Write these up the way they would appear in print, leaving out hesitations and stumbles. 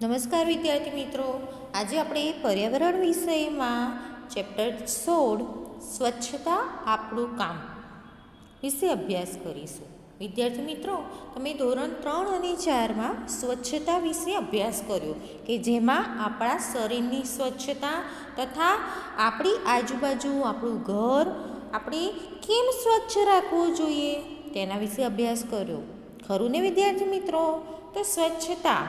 નમસ્કાર વિદ્યાર્થી મિત્રો, આજે આપણે પર્યાવરણ વિષયમાં ચેપ્ટર 16 સ્વચ્છતા આપણું કામ વિશે અભ્યાસ કરીશું. વિદ્યાર્થી મિત્રો, તમે ધોરણ 3 અને 4માં સ્વચ્છતા વિશે અભ્યાસ કર્યો કે જેમાં આપણા શરીરની સ્વચ્છતા તથા આપણી આજુબાજુ આપણું ઘર આપણે કેમ સ્વચ્છ રાખવું જોઈએ તેના વિશે અભ્યાસ કર્યો. ખરું ને વિદ્યાર્થી મિત્રો? તો સ્વચ્છતા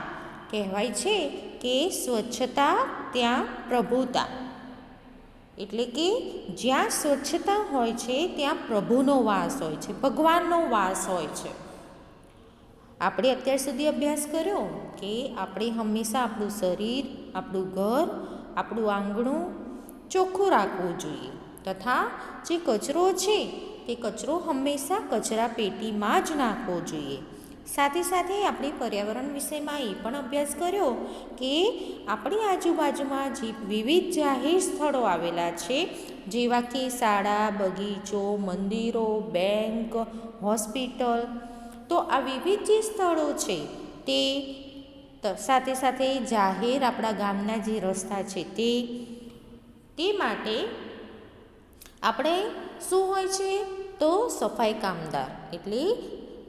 કહેવાય છે કે સ્વચ્છતા ત્યાં પ્રભુતા, એટલે કે જ્યાં સ્વચ્છતા હોય છે ત્યાં પ્રભુનો વાસ હોય છે, ભગવાનનો વાસ હોય છે. આપણે અત્યાર સુધી અભ્યાસ કર્યો કે આપણે હંમેશા આપણું શરીર, આપણું ઘર, આપણું આંગણું ચોખ્ખું રાખવું જોઈએ તથા જે કચરો છે તે કચરો હંમેશા કચરા પેટીમાં જ નાખવો જોઈએ. સાથે સાથે આપણે પર્યાવરણ વિષયમાં એ પણ અભ્યાસ કર્યો કે આપણી આજુબાજુમાં જે વિવિધ જાહેર સ્થળો આવેલા છે, જેવા કે શાળા, બગીચો, મંદિરો, બેંક, હોસ્પિટલ, તો આ વિવિધ જે સ્થળો છે તે સાથે સાથે જાહેર આપણા ગામના જે રસ્તા છે તે માટે આપણે શું હોય છે તો સફાઈ કામદાર, એટલે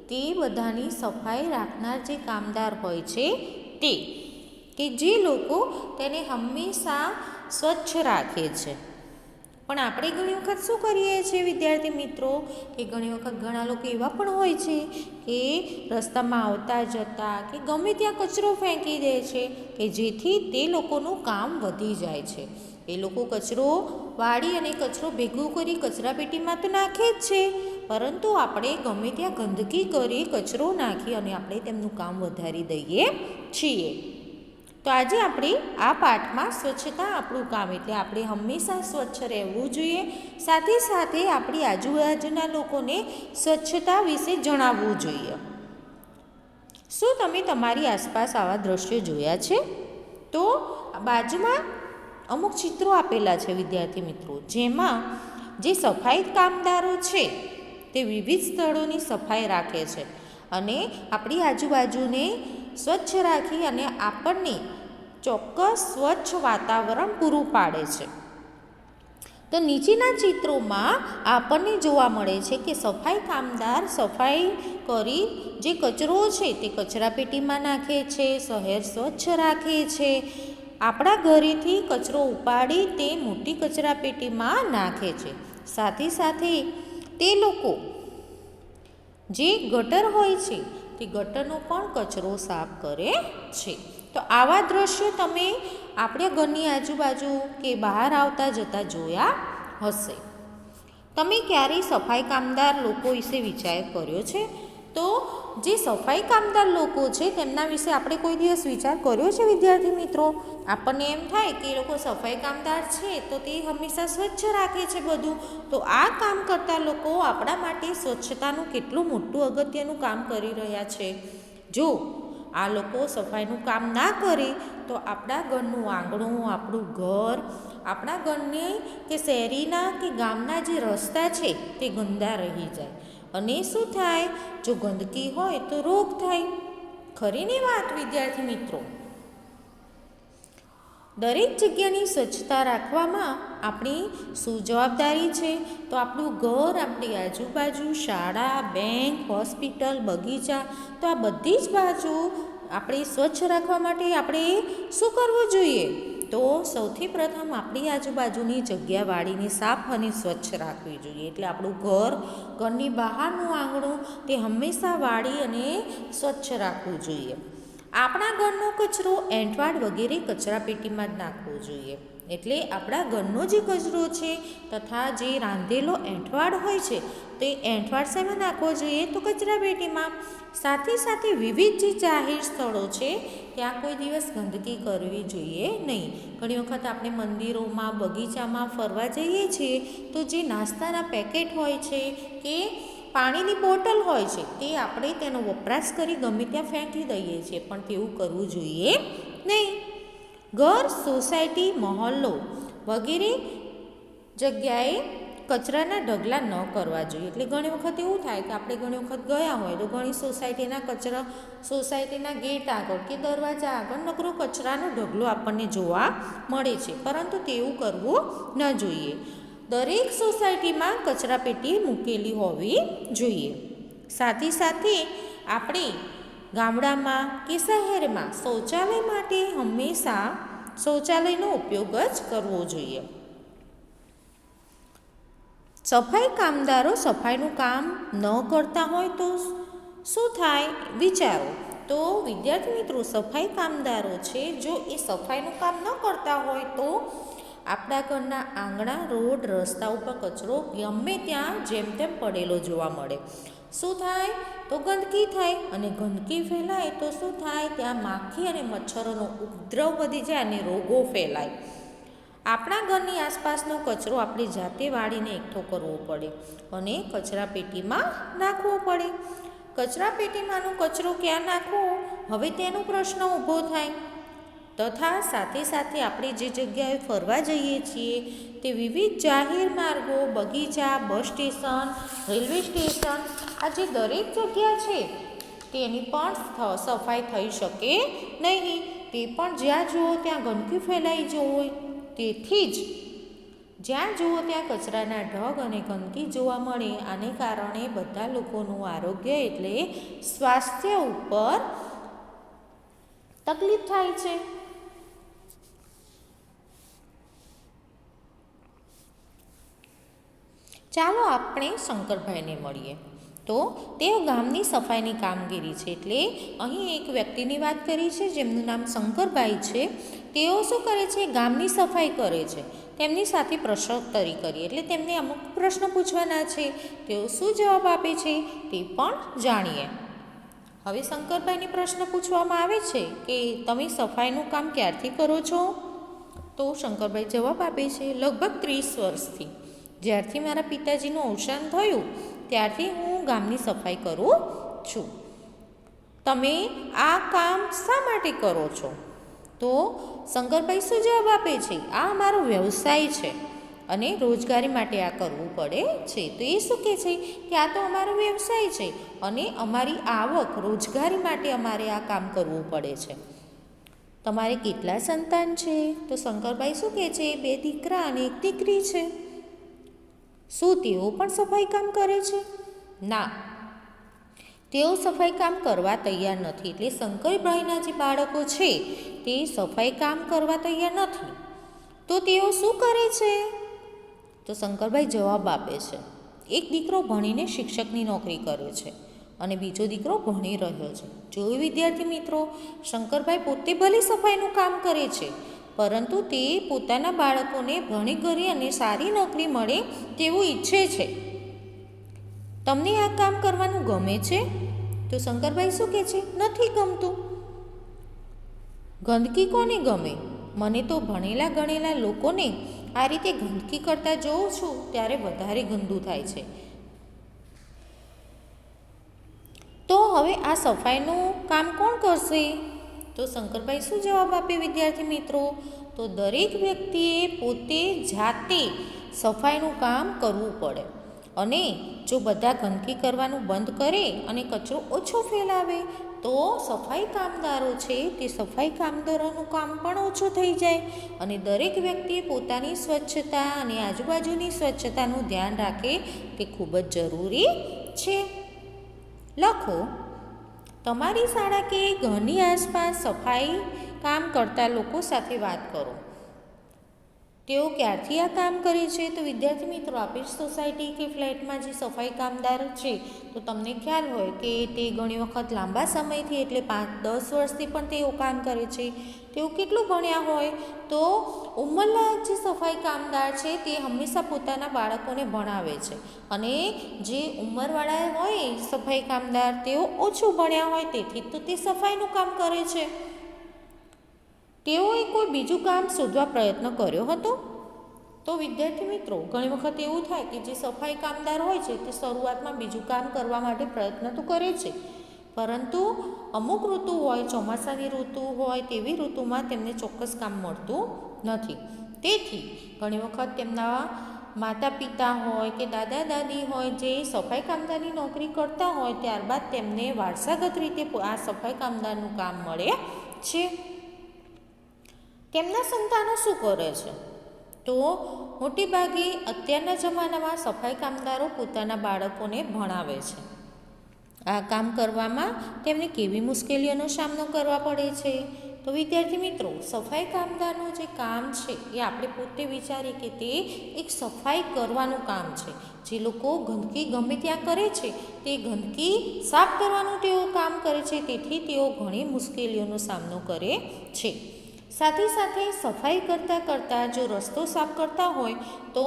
તે બધાની સફાઈ રાખનાર જે કામદાર હોય છે તે કે જે લોકો તેને હંમેશા સ્વચ્છ રાખે છે. પણ આપણે ઘણી વખત શું કરીએ છીએ વિદ્યાર્થી મિત્રો કે ઘણી વખત ઘણા લોકો એવા પણ હોય છે કે રસ્તામાં આવતા જતા કે ગમે ત્યાં કચરો ફેંકી દે છે કે જેથી તે લોકોનું કામ વધી જાય છે. એ લોકો કચરો વાળી અને કચરો ભેગું કરી કચરા પેટીમાં તો નાખે જ છે, પરંતુ આપણે ગમે ત્યાં ગંદકી કરી કચરો નાખી અને આપણે તેમનું કામ વધારી દઈએ છીએ. તો આજે આપણે આ પાઠમાં સ્વચ્છતા આપણું કામ, એટલે આપણે હંમેશા સ્વચ્છ રહેવું જોઈએ. સાથે સાથે આપણી આજુબાજુના લોકોને સ્વચ્છતા વિશે જણાવવું જોઈએ. શું તમે તમારી આસપાસ આવા દ્રશ્યો જોયા છે? તો બાજુમાં અમુક ચિત્રો આપેલા છે વિદ્યાર્થી મિત્રો, જેમાં જે સફાઈ કામદારો છે તે વિવિધ સ્થળોની સફાઈ રાખે છે અને આપણી આજુબાજુને સ્વચ્છ રાખી અને આપણને ચોક્કસ સ્વચ્છ વાતાવરણ પૂરું પાડે છે. તો નીચેના ચિત્રોમાં આપણને જોવા મળે છે કે સફાઈ કામદાર સફાઈ કરી જે કચરો છે તે કચરા પેટીમાં નાખે છે, શહેર સ્વચ્છ રાખે છે, આપણા ઘરેથી કચરો ઉપાડી તે મોટી કચરા પેટીમાં નાખે છે. સાથે સાથે તે લોકો જે ગટર હોય છે તે ગટરનો પણ કચરો સાફ કરે છે. તો આવા દ્રશ્યો તમે આપણે ઘરની આજુબાજુ કે બહાર આવતા જતા જોયા હશે. તમે ક્યારેય સફાઈ કામદાર લોકો વિશે વિચાર કર્યો છે? તો જે સફાઈ કામદાર લોકો છે તેમના વિશે આપણે કોઈ દિવસ વિચાર કર્યો છે વિદ્યાર્થી મિત્રો? આપણને એમ થાય કે એ લોકો સફાઈ કામદાર છે તો તે હંમેશા સ્વચ્છ રાખે છે બધું. તો આ કામ કરતા લોકો આપણા માટે સ્વચ્છતાનું કેટલું મોટું અગત્યનું કામ કરી રહ્યા છે. જો આ લોકો સફાઈનું કામ ના કરે તો આપણા ઘરનું આંગણું, આપણું ઘર, આપણા ઘરને કે શહેરીના કે ગામના જે રસ્તા છે તે ગંદા રહી જાય. અને શું થાય? જો ગંદકી હોય તો રોગ થાય. ખરીની વાત વિદ્યાર્થી મિત્રો? દરેક જગ્યાની સ્વચ્છતા રાખવામાં આપણી શું જવાબદારી છે? તો આપણું ઘર, આપણી આજુબાજુ, શાળા, બેંક, હોસ્પિટલ, બગીચા, તો આ બધી જ બાજુ આપણે સ્વચ્છ રાખવા માટે આપણે શું કરવું જોઈએ? તો સૌથી પ્રથમ આપણી આજુબાજુની જગ્યા વાળીને સાફ અને સ્વચ્છ રાખવી જોઈએ. એટલે આપણું ઘર, ઘરની બહારનું આંગણું તે હંમેશા વાળી અને સ્વચ્છ રાખવું જોઈએ. આપણા ઘરનો કચરો, એંઠવાડ વગેરે કચરા પેટીમાં જ નાખવો જોઈએ. એટલે આપણા ઘરનો જે કચરો છે તથા જે રાંધેલો એંઠવાડ હોય છે તે એંઠવાડ શેમાં નાખવો જોઈએ? તો કચરા પેટીમાં. સાથે સાથે વિવિધ જે જાહેર સ્થળો છે ત્યાં કોઈ દિવસ ગંદકી કરવી જોઈએ નહીં. ઘણી વખત આપણે મંદિરોમાં, બગીચામાં ફરવા જઈએ છીએ તો જે નાસ્તાના પેકેટ હોય છે કે પાણીની બોટલ હોય છે તે આપણે તેનો વપરાશ કરી ગમે ત્યાં ફેંકી દઈએ છીએ, પણ તેવું કરવું જોઈએ નહીં. ઘર, સોસાયટી, મહોલ્લો વગેરે જગ્યાએ કચરાના ઢગલા ન કરવા જોઈએ. એટલે ઘણી વખત એવું થાય કે આપણે ઘણી વખત ગયા હોય તો ઘણી સોસાયટીના ગેટ આગળ કે દરવાજા આગળ નકરો કચરાનો ઢગલો આપણને જોવા મળે છે, પરંતુ તેવું કરવું ન જોઈએ. દરેક સોસાયટીમાં કચરાપેટી મૂકેલી હોવી જોઈએ. સાથે સાથે આપણે ગામડામાં કે શહેરમાં શૌચાલય માટે હંમેશા શૌચાલયનો ઉપયોગ જ કરવો જોઈએ. સફાઈ કામદારો સફાઈનું કામ ન કરતા હોય તો શું થાય વિચારો. તો વિદ્યાર્થી મિત્રો, સફાઈ કામદારો છે જો એ સફાઈનું કામ ન કરતા હોય તો આપણા ઘરના આંગણા, રોડ, રસ્તા ઉપર કચરો ગમે ત્યાં જેમ તેમ પડેલો જોવા મળે. શું થાય તો ગંદકી થાય, અને ગંદકી ફેલાય તો શું થાય, ત્યાં માખી અને મચ્છરોનો ઉપદ્રવ વધી જાય અને રોગો ફેલાય. આપણા ઘરની આસપાસનો કચરો આપણે જાતે વાળીને એકઠો કરવો પડે અને કચરાપેટીમાં નાખવો પડે. કચરાપેટીમાંનો કચરો ક્યાં નાખવો, હવે તેનો પ્રશ્ન ઊભો થાય. તથા સાથે સાથે આપણે જે જગ્યાએ ફરવા જઈએ છીએ તે વિવિધ જાહેર માર્ગો, બગીચા, બસ સ્ટેશન, રેલવે સ્ટેશન, આ જે દરેક જગ્યા છે તેની પણ સફાઈ થઈ શકે નહીં. તે પણ જ્યાં જુઓ ત્યાં ગંદકી ફેલાઈ હોય. તેથી જ જ્યાં જુઓ ત્યાં કચરાના ઢગ અને ગંદકી જોવા મળે. આને કારણે બધા લોકોનું આરોગ્ય એટલે સ્વાસ્થ્ય ઉપર તકલીફ થાય છે. ચાલો આપણે શંકરભાઈને મળીએ. તો તેઓ ગામની સફાઈની કામગીરી છે. એટલે અહીં એક વ્યક્તિની વાત કરી છે જેમનું નામ શંકરભાઈ છે. તેઓ શું કરે છે, ગામની સફાઈ કરે છે. તેમની સાથે પ્રશ્નોત્તરી કરીએ, એટલે તેમને અમુક પ્રશ્નો પૂછવાના છે. તેઓ શું જવાબ આપે છે તે પણ જાણીએ. હવે શંકરભાઈને પ્રશ્ન પૂછવામાં આવે છે કે તમે સફાઈનું કામ ક્યારથી કરો છો? તો શંકરભાઈ જવાબ આપે છે, લગભગ 30 વર્ષથી. જ્યારથી મારા પિતાજીનું અવસાન થયું ત્યારથી હું ગામની સફાઈ કરું છું. તમે આ કામ શા માટે કરો છો? તો શંકરભાઈ શું જવાબ આપે છે, આ અમારો વ્યવસાય છે અને રોજગારી માટે આ કરવું પડે છે. તો એ શું કહે છે કે આ તો અમારો વ્યવસાય છે અને અમારી આવક, રોજગારી માટે અમારે આ કામ કરવું પડે છે. તમારે કેટલા સંતાન છે? તો શંકરભાઈ શું કહે છે, 2 દીકરા અને 1 દીકરી છે. શું તેઓ પણ સફાઈ કામ કરે છે? ના, તેઓ સફાઈ કામ કરવા તૈયાર નથી. એટલે શંકરભાઈના જે બાળકો છે તે સફાઈ કામ કરવા તૈયાર નથી. તો તેઓ શું કરે છે? તો શંકરભાઈ જવાબ આપે છે, એક દીકરો ભણીને શિક્ષકની નોકરી કરે છે અને બીજો દીકરો ભણી રહ્યો છે. જોયું વિદ્યાર્થી મિત્રો, શંકરભાઈ પોતે ભલે સફાઈનું કામ કરે છે, પરંતુ તે પોતાના બાળકોને ભણી ગણી અને સારી નોકરી મળે તેવું ઈચ્છે છે. તમને આ કામ કરવાનું ગમે છે? તો શંકરભાઈ શું કહે છે, નથી ગમતું. ગંદકી કોને ગમે? મને તો ભણેલા ગણેલા લોકોને આ રીતે ગંદકી કરતા જોઉં છું ત્યારે વધારે ગંદુ થાય છે. તો હવે આ સફાઈનું કામ કોણ કરશે? તો શંકરભાઈ શું જવાબ આપે વિદ્યાર્થી મિત્રો? તો દરેક વ્યક્તિએ પોતે જાતે સફાઈનું કામ કરવું પડે. અને જો બધા ગંદકી કરવાનું બંધ કરે અને કચરો ઓછો ફેલાવે તો સફાઈ કામદારો છે તે સફાઈ કામદારોનું કામ પણ ઓછું થઈ જાય. અને દરેક વ્યક્તિએ પોતાની સ્વચ્છતા અને આજુબાજુની સ્વચ્છતાનું ધ્યાન રાખે તે ખૂબ જ જરૂરી છે. લખો, તમારી શાળા કે ઘરની આસપાસ સફાઈ કામ કરતા લોકો સાથે વાત કરો. તેઓ ક્યારથી આ કામ કરે છે? તો વિદ્યાર્થી મિત્રો, આપણી સોસાયટી કે ફ્લેટમાં જે સફાઈ કામદાર છે તો તમને ખ્યાલ હોય કે તે ઘણી વખત લાંબા સમયથી એટલે 5-10 વર્ષથી પણ તેઓ કામ કરે છે. તેઓ કેટલું ભણ્યા હોય? તો ઉંમરલાયક જે સફાઈ કામદાર છે તે હંમેશા પોતાના બાળકોને ભણાવે છે. અને જે ઉંમરવાળા હોય સફાઈ કામદાર તેઓ ઓછું ભણ્યા હોય તેથી તો તે સફાઈનું કામ કરે છે. તેઓએ કોઈ બીજું કામ શોધવા પ્રયત્ન કર્યો હતો? તો વિદ્યાર્થી મિત્રો, ઘણી વખત એવું થાય કે જે સફાઈ કામદાર હોય છે તે શરૂઆતમાં બીજું કામ કરવા માટે પ્રયત્ન તો કરે છે, પરંતુ અમુક ઋતુ હોય, ચોમાસાની ઋતુ હોય તેવી ઋતુમાં તેમને ચોક્કસ કામ મળતું નથી. તેથી ઘણી વખત તેમના માતા પિતા હોય કે દાદા દાદી હોય જે સફાઈ કામદારની નોકરી કરતા હોય ત્યારબાદ તેમને વારસાગત રીતે આ સફાઈ કામદારનું કામ મળે છે. તેમના સંતાનો શું કરે છે? તો મોટે ભાગે અત્યારના જમાનામાં સફાઈ કામદારો પોતાના બાળકોને ભણાવે છે. આ કામ કરવામાં તેમને કેવી મુશ્કેલીઓનો સામનો કરવા પડે છે? તો વિદ્યાર્થી મિત્રો, સફાઈ કામદારનું જે કામ છે એ આપણે પોતે વિચારીએ કે તે એક સફાઈ કરવાનું કામ છે. જે લોકો ગંદકી ગમે ત્યાં કરે છે તે ગંદકી સાફ કરવાનું તેઓ કામ કરે છે. તેથી તેઓ ઘણી મુશ્કેલીઓનો સામનો કરે છે. સાથે સાથે સફાઈ કરતાં જો રસ્તો સાફ કરતા હોય તો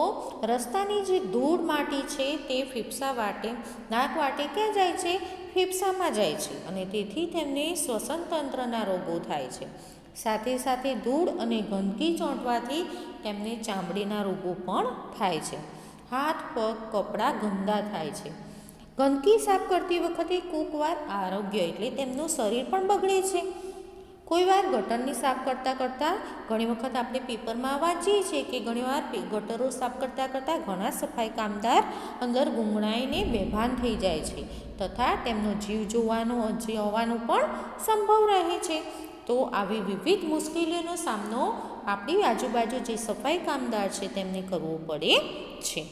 રસ્તાની જે ધૂળ માટી છે તે ફેફસા વાટે નાક વાટે ક્યાં જાય છે? ફેફસામાં જાય છે અને તેથી તેમને શ્વસન તંત્રના રોગો થાય છે. સાથે સાથે ધૂળ અને ગંદકી ચોંટવાથી તેમને ચામડીના રોગો પણ થાય છે. હાથ પગ કપડાં ગંદા થાય છે. ગંદકી સાફ કરતી વખતે કોઈકવાર આરોગ્ય એટલે તેમનું શરીર પણ બગડે છે. કોઈવાર ગટરની સાફ કરતાં ઘણી વખત આપણે પેપરમાં વાંચીએ છીએ કે ઘણીવાર ગટરો સાફ કરતાં ઘણા સફાઈ કામદાર અંદર ગુંગળાઈને બેભાન થઈ જાય છે તથા તેમનો જીવ જવાનો પણ સંભવ રહે છે. તો આવી વિવિધ મુશ્કેલીઓનો સામનો આપણી આજુબાજુ જે સફાઈ કામદાર છે તેમને કરવો પડે છે.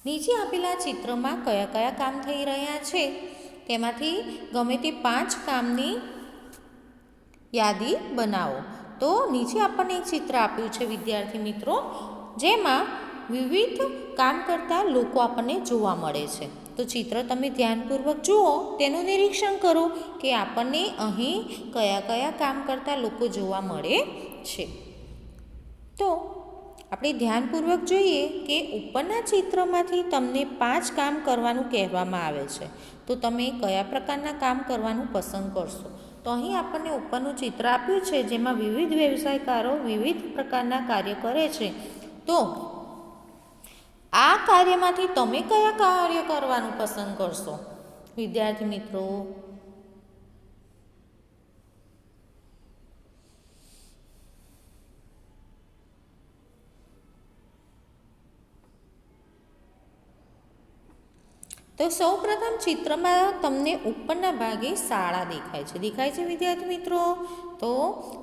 નીચે આપેલા ચિત્રમાં કયા કામ થઈ રહ્યા છે તેમાંથી ગમે તે 5 કામની યાદી બનાવો. તો નીચે આપણને એક ચિત્ર આપ્યું છે વિદ્યાર્થી મિત્રો, જેમાં વિવિધ કામ કરતા લોકો આપણને જોવા મળે છે. તો ચિત્ર તમે ધ્યાનપૂર્વક જુઓ, તેનું નિરીક્ષણ કરો કે આપણને અહીં કયા કામ કરતા લોકો જોવા મળે છે. તો આપણે ધ્યાનપૂર્વક જોઈએ કે ઉપરના ચિત્રમાંથી તમને 5 કામ કરવાનું કહેવામાં આવે છે. તો તમે કયા પ્રકારના કામ કરવાનું પસંદ કરશો? તો અહીં આપણને ઉપરનું ચિત્ર આપ્યું છે જેમાં વિવિધ વ્યવસાયકારો વિવિધ પ્રકારના કાર્ય કરે છે. તો આ કાર્યમાંથી તમે કયા કાર્ય કરવાનું પસંદ કરશો વિદ્યાર્થી મિત્રો? તો સૌપ્રથમ ચિત્રમાં તમને ઉપરના ભાગે શાળા દેખાય છે વિદ્યાર્થી મિત્રો. તો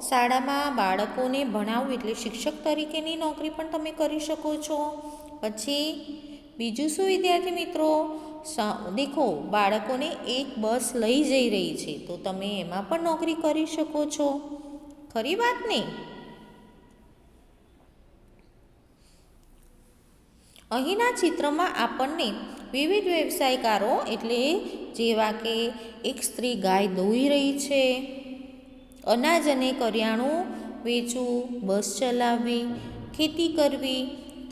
શાળામાં બાળકોને ભણાવવું એટલે શિક્ષક તરીકેની નોકરી પણ તમે કરી શકો છો. પછી બીજું શું વિદ્યાર્થી મિત્રો? દેખો, બાળકોને એક બસ લઈ જઈ રહી છે તો તમે એમાં પણ નોકરી કરી શકો છો. ખરી વાત ને? અહીંના ચિત્રમાં આપણને વિવિધ વ્યવસાયકારો એટલે જેવા કે એક સ્ત્રી ગાય દોઈ રહી છે, અનાજ અને કરિયાણું વેચવું, બસ ચલાવવી, ખેતી કરવી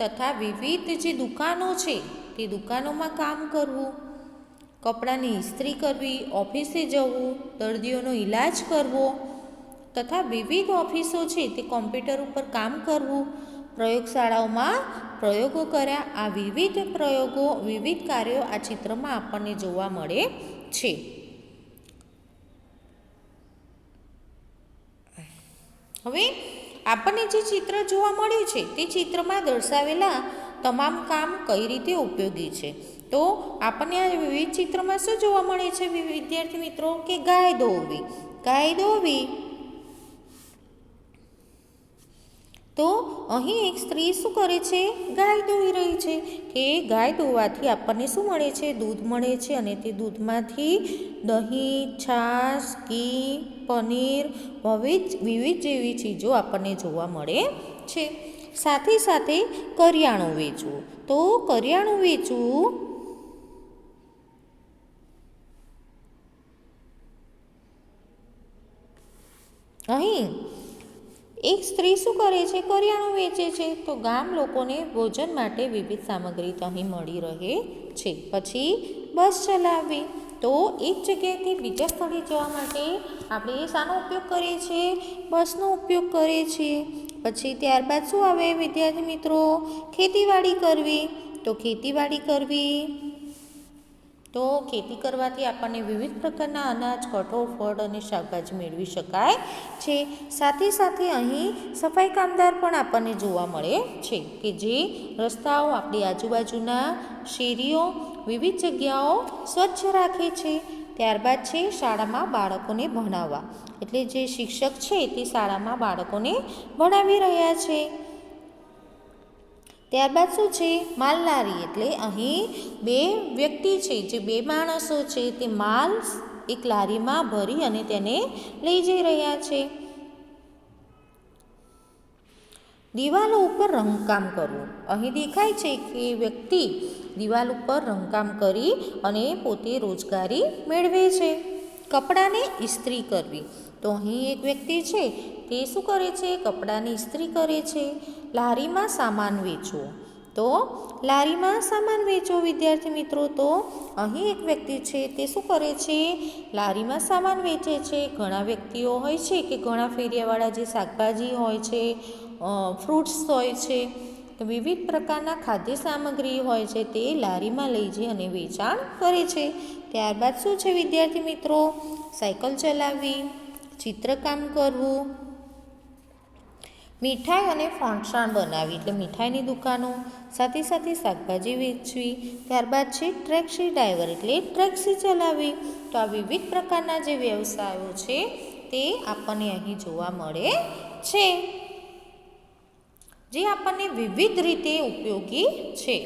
તથા વિવિધ જે દુકાનો છે તે દુકાનોમાં કામ કરવું, કપડાની ઇસ્ત્રી કરવી, ઓફિસે જવું, દર્દીઓનો ઈલાજ કરવો તથા વિવિધ ઓફિસો છે તે કોમ્પ્યુટર ઉપર કામ કરવું, પ્રયોગશાળાઓમાં પ્રયોગો કર્યા. આ વિવિધ કાર્યો આ ચિત્રમાં આપણને જોવા મળે છે. હવે આપણને જે ચિત્ર જોવા મળ્યું છે તે ચિત્રમાં દર્શાવેલા તમામ કામ કઈ રીતે ઉપયોગી છે? તો આપણને આ વિવિધ ચિત્રમાં શું જોવા મળે છે વિદ્યાર્થી મિત્રો? કે ગાય દોવી. તો અહીં એક સ્ત્રી શું કરે છે? ગાય દોઈ રહી છે. કે ગાય દોવાથી આપણને શું મળે છે? દૂધ મળે છે અને તે દૂધમાંથી દહીં, છાશ, ઘી, પનીર વિવિધ જેવી ચીજો આપણને જોવા મળે છે. સાથે સાથે કરિયાણું વેચવું. તો કરિયાણું વેચવું અહીં એક સ્ત્રી શું કરે છે? કરિયાણું વેચે છે. તો ગામ લોકોને ભોજન માટે વિવિધ સામગ્રી અહીં મળી રહે છે. પછી બસ ચલાવવી. તો એક જગ્યાએથી બીજા સ્થળે જવા માટે આપણે શાનો ઉપયોગ કરીએ છીએ? બસનો ઉપયોગ કરીએ છીએ. પછી ત્યારબાદ શું આવે વિદ્યાર્થી મિત્રો? ખેતીવાડી કરવી. તો તો ખેતી કરવાથી આપણને વિવિધ પ્રકારના અનાજ, કઠોળ, ફળ અને શાકભાજી મેળવી શકાય છે. સાથે સાથે અહીં સફાઈ કામદાર પણ આપણને જોવા મળે છે કે જે રસ્તાઓ, આપણી આજુબાજુના શેરીઓ, વિવિધ જગ્યાઓ સ્વચ્છ રાખે છે. ત્યારબાદ છે શાળામાં બાળકોને ભણાવવા, એટલે જે શિક્ષક છે તે શાળામાં બાળકોને ભણાવી રહ્યા છે. ત્યારબાદ શું છે? માલલારી, એટલે અહીં બે વ્યક્તિ છે, જે બે માણસો છે તે માલ એક લારીમાં ભરી અને તેને લઈ જઈ રહ્યા છે. દિવાલો ઉપર રંગકામ કરવું, અહીં દેખાય છે કે વ્યક્તિ દિવાલ ઉપર રંગકામ કરી અને પોતે રોજગારી મેળવે છે. કપડાને ઇસ્ત્રી કરવી, તો અહીં એક વ્યક્તિ છે તે શું કરે છે? કપડાની ઇસ્ત્રી કરે છે. લારીમાં સામાન વેચવો, તો લારીમાં સામાન વેચવો વિદ્યાર્થી મિત્રો, તો અહીં એક વ્યક્તિ છે તે શું કરે છે? લારીમાં સામાન વેચે છે. ઘણા વ્યક્તિઓ હોય છે કે ઘણા ફેરિયાવાળા જે શાકભાજી હોય છે, ફ્રૂટ્સ હોય છે, વિવિધ પ્રકારના ખાદ્ય સામગ્રી હોય છે તે લારીમાં લઈ જઈ અને વેચાણ કરે છે. ત્યારબાદ શું છે વિદ્યાર્થી મિત્રો? સાયકલ ચલાવવી, ચિત્રકામ કરવું, મીઠાઈ અને ફરસાણ બનાવવી, એટલે મીઠાઈની દુકાનો, સાથે સાથે શાકભાજી વેચવી. ત્યારબાદ છે ટેક્સી ડ્રાઈવર, એટલે ટેક્સી ચલાવવી. તો આ વિવિધ પ્રકારના જે વ્યવસાયો છે તે આપણને અહીં જોવા મળે છે, જે આપણને વિવિધ રીતે ઉપયોગી છે.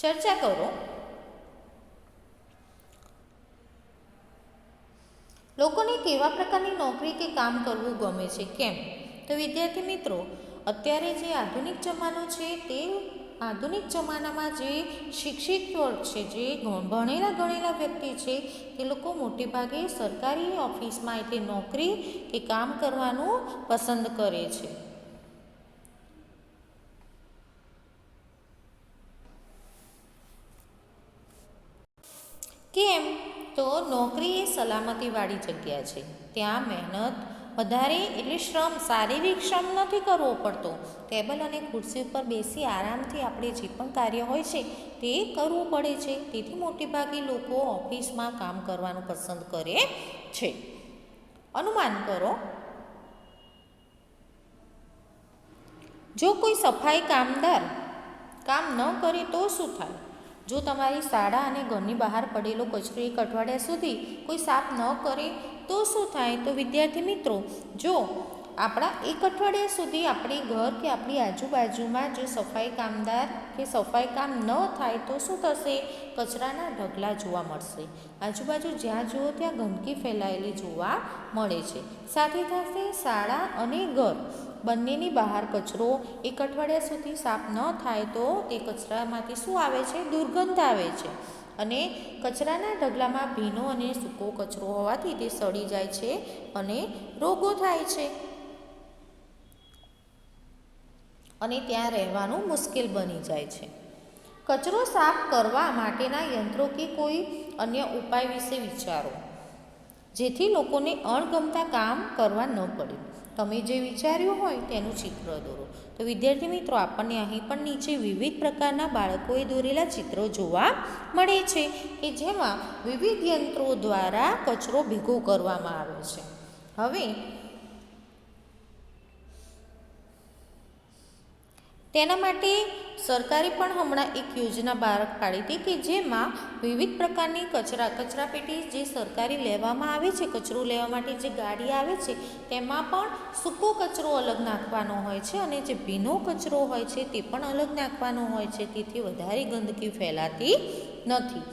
ચર્ચા કરો. લોકોને કેવા પ્રકારની નોકરી કે કામ કરવું ગમે છે, કેમ? તો વિદ્યાર્થી મિત્રો, અત્યારે જે આધુનિક જમાનો છે તે આધુનિક જમાનામાં જે શિક્ષિત વર્ગ છે, જે ભણેલા ગણેલા વ્યક્તિ છે, તે લોકો મોટેભાગે સરકારી ઓફિસમાં એટલે નોકરી કે કામ કરવાનું પસંદ કરે છે. કેમ? તો નોકરી એ સલામતીવાળી જગ્યા છે. ત્યાં મહેનત વધારે એટલે શ્રમ, શારીરિક શ્રમ નથી કરવો પડતો. ટેબલ અને ખુરશી ઉપર બેસી આરામથી આપણે જે પણ કાર્ય હોય છે તે કરવું પડે છે. તેથી મોટેભાગે લોકો ઓફિસમાં કામ કરવાનું પસંદ કરે છે. અનુમાન કરો. જો કોઈ સફાઈ કામદાર કામ ન કરે તો શું થાય? જો તમારી શાળા અને ઘરની બહાર પડેલો કચરો એક અઠવાડિયા સુધી કોઈ સાફ ન કરે તો શું થાય? તો વિદ્યાર્થી મિત્રો, જો આપણા એક અઠવાડિયા સુધી આપણી ઘર કે આપણી આજુબાજુમાં જો સફાઈ કામદાર કે સફાઈ કામ ન થાય તો શું થશે? કચરાના ઢગલા જોવા મળશે. આજુબાજુ જ્યાં જુઓ ત્યાં ગંદકી ફેલાયેલી જોવા મળે છે. સાથે સાથે શાળા અને ઘર બંનેની બહાર કચરો એક અઠવાડિયા સુધી સાફ ન થાય તો તે કચરામાંથી શું આવે છે? દુર્ગંધ આવે છે. અને કચરાના ઢગલામાં ભીનો અને સૂકો કચરો હોવાથી તે સડી જાય છે અને રોગો થાય છે અને ત્યાં રહેવાનું મુશ્કેલ બની જાય છે. કચરો સાફ કરવા માટેના યંત્રો કે કોઈ અન્ય ઉપાય વિશે વિચારો, જેથી લોકોને અણગમતા કામ કરવા ન પડે. તમે જે વિચાર્યું હોય તેનું ચિત્ર દોરો. તો વિદ્યાર્થી મિત્રો, આપણને અહીં પણ નીચે વિવિધ પ્રકારના બાળકોએ દોરેલા ચિત્રો જોવા મળે છે કે જેમાં વિવિધ યંત્રો દ્વારા કચરો ભેગો કરવામાં આવે છે. હવે તેના માટે સરકારે પણ હમણાં એક યોજના બહાર પાડી હતી કે જેમાં વિવિધ પ્રકારની કચરાપેટી જે સરકારી લેવામાં આવે છે, કચરો લેવા માટે જે ગાડી આવે છે, તેમાં પણ સૂકો કચરો અલગ નાખવાનો હોય છે અને જે ભીનો કચરો હોય છે તે પણ અલગ નાખવાનો હોય છે. તેથી વધારે ગંદકી ફેલાતી નથી.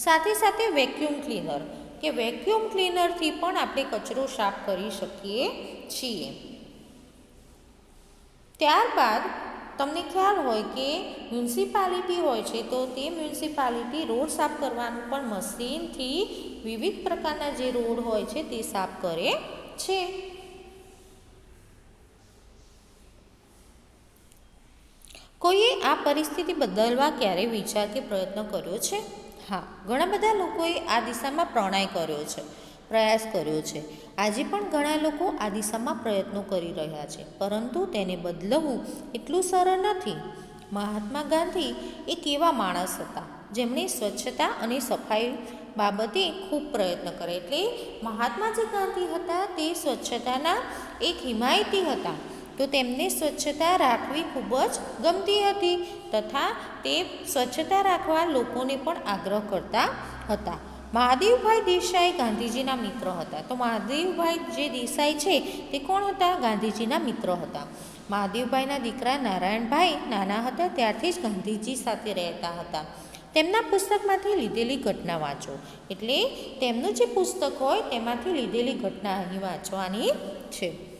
સાથે સાથે વેક્યુમ ક્લીનર, કે વેક્યુમ ક્લીનરથી પણ આપણે કચરો સાફ કરી શકીએ છીએ. ત્યારબાદ તમને ખ્યાલ હોય કે મ્યુનિસિપાલિટી હોય છે તો તે મ્યુનિસિપાલિટી રોડ સાફ કરવાનું પણ મશીનથી વિવિધ પ્રકારના જે રોડ હોય છે તે સાફ કરે છે. કોઈએ આ પરિસ્થિતિ બદલવા ક્યારેય વિચાર કે પ્રયત્ન કર્યો છે? હા, ઘણા બધા લોકોએ આ દિશામાં પ્રણય કર્યો છે. પ્રયાસ કર્યો છે. આજે પણ ઘણા લોકો આ દિશામાં પ્રયત્નો કરી રહ્યા છે, પરંતુ તેને બદલવું એટલું સરળ નથી. મહાત્મા ગાંધી એક એવા માણસ હતા જેમણે સ્વચ્છતા અને સફાઈ બાબતે ખૂબ પ્રયત્ન કર્યા. એટલે મહાત્મા જે ગાંધી હતા તે સ્વચ્છતાના એક હિમાયતી હતા. તો તેમને સ્વચ્છતા રાખવી ખૂબ જ ગમતી હતી તથા તે સ્વચ્છતા રાખવા લોકોને પણ આગ્રહ કરતા હતા. મહાદેવભાઈ દેસાઈ ગાંધીજીના મિત્ર હતા. તો મહાદેવભાઈ જે દેસાઈ છે તે કોણ હતા? ગાંધીજીના મિત્ર હતા. મહાદેવભાઈના દીકરા નારાયણભાઈ નાના હતા ત્યારથી જ ગાંધીજી સાથે રહેતા હતા. તેમના પુસ્તકમાંથી લીધેલી ઘટના વાંચો. એટલે તેમનું જે પુસ્તક હોય તેમાંથી લીધેલી ઘટના અહીં વાંચવાની છે.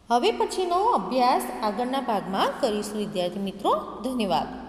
હવે પછીનો અભ્યાસ આગળના ભાગમાં કરીશું વિદ્યાર્થી મિત્રો. ધન્યવાદ.